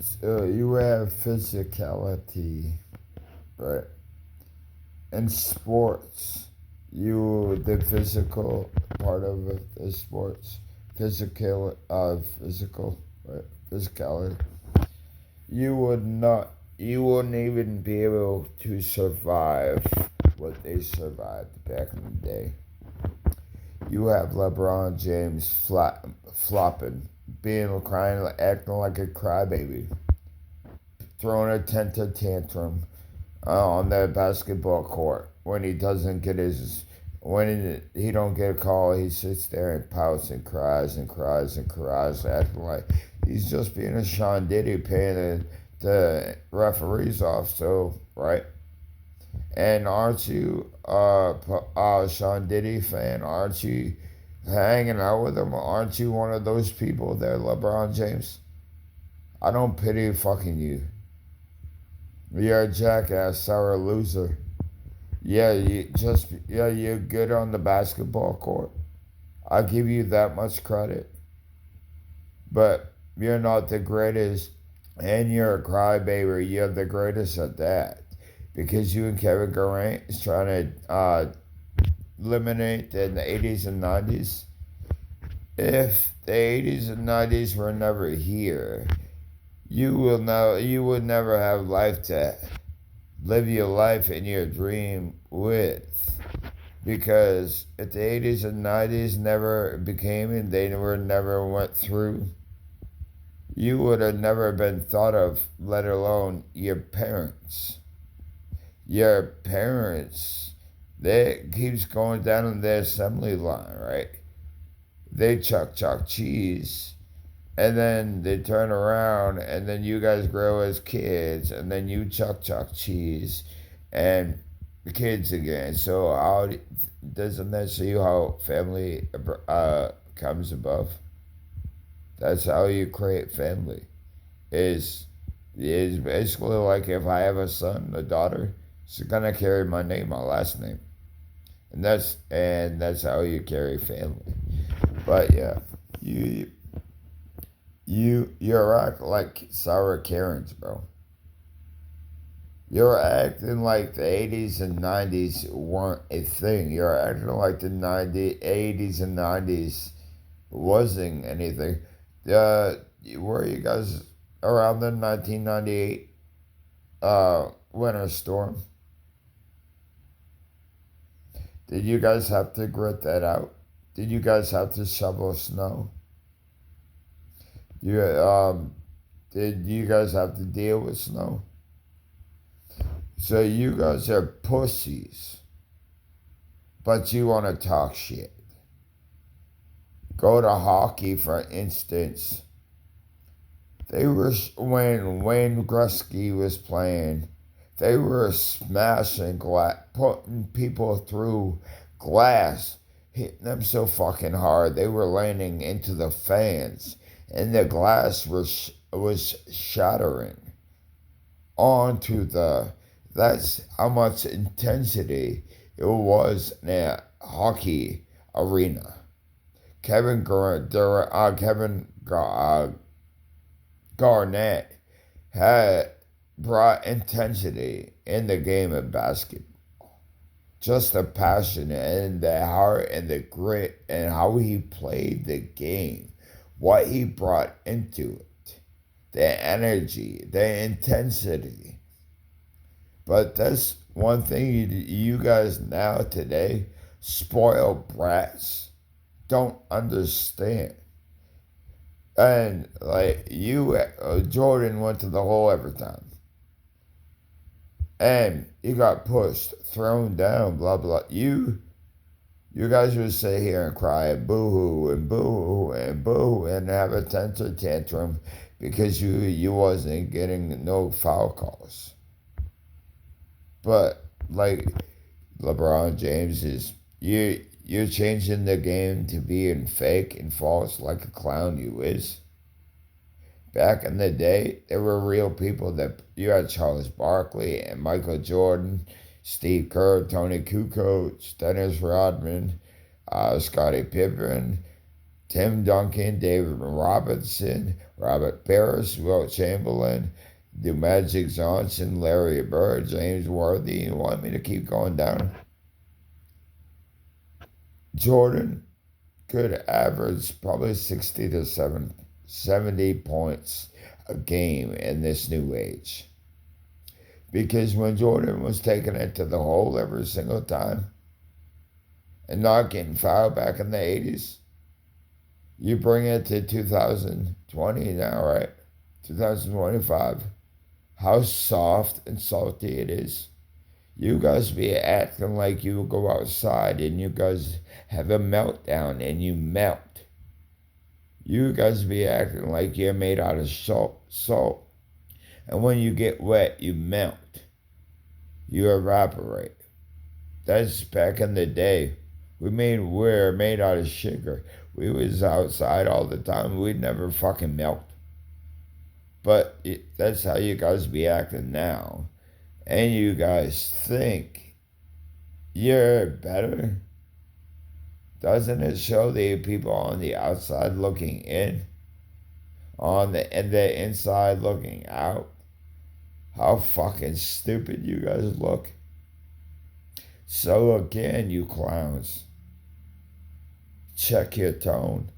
So you have physicality, right? In sports, the physical part of the sports, physical, right? Physicality. You wouldn't even be able to survive what they survived back in the day. You have LeBron James flopping, being crying, acting like a crybaby, throwing a temper tantrum on the basketball court when he doesn't get his he don't get a call. He sits there and pouts and cries and cries and cries, acting like he's just being a Sean Diddy, paying the referees off. So right. And aren't you a Sean Diddy fan? Aren't you hanging out with him? Aren't you one of those people there, LeBron James? I don't pity fucking you. You're a jackass, sour loser. You're good on the basketball court. I'll give you that much credit. But you're not the greatest, and you're a crybaby. You're the greatest at that. Because you and Kevin Durant is trying to eliminate in the 80s and 90s. If the 80s and 90s were never here, you would never have life to live your life in your dream with. Because if the 80s and 90s never became and they never went through, you would have never been thought of, let alone your parents. Your parents, they keeps going down on the assembly line, right? They chuck cheese, and then they turn around, and then you guys grow as kids, and then you chuck cheese, and the kids again. So how doesn't that show you how family comes above? That's how you create family. Is is basically like if I have a son, a daughter, she's gonna carry my name, my last name, and that's how you carry family. But yeah, you you're acting like Sarah Karens, bro. You're acting like the 80s and 90s weren't a thing. You're acting like the 80s and 90s wasn't anything. Were you guys around the 1998 winter storm? Did you guys have to grit that out? Did you guys have to shovel snow? You did you guys have to deal with snow? So you guys are pussies, but you want to talk shit. Go to hockey, for instance. They were when Wayne Gretzky was playing. They were smashing glass, putting people through glass, hitting them so fucking hard they were landing into the fans, and the glass was shattering onto the. That's how much intensity it was in a hockey arena. Kevin Garnett had brought intensity in the game of basketball. Just the passion and the heart and the grit and how he played the game, what he brought into it, the energy, the intensity. But that's one thing you guys now today, spoiled brats, don't understand. And like Jordan went to the hole every time. And he got pushed, thrown down, blah, blah. You guys would sit here and cry and boo-hoo and boo-hoo and boo and have a temper tantrum because you wasn't getting no foul calls. But like LeBron James you're changing the game to being fake and false like a clown you is. Back in the day, there were real people that you had Charles Barkley and Michael Jordan, Steve Kerr, Tony Kukoc, Dennis Rodman, Scottie Pippen, Tim Duncan, David Robinson, Robert Parrish, Will Chamberlain, the Magic Johnson, Larry Bird, James Worthy. You want me to keep going down? Jordan could average probably 60 to 70 points a game in this new age. Because when Jordan was taking it to the hole every single time and not getting fouled back in the 80s, you bring it to 2020 now, right? 2025. How soft and salty it is. You guys be acting like you go outside and you guys have a meltdown and you melt. You guys be acting like you're made out of salt. And when you get wet, you melt. You evaporate. That's back in the day. We're made out of sugar. We was outside all the time. We'd never fucking melt. But that's how you guys be acting now. And you guys think you're better. Doesn't it show the people on the outside looking in? And the inside looking out? How fucking stupid you guys look. So again, you clowns, check your tone.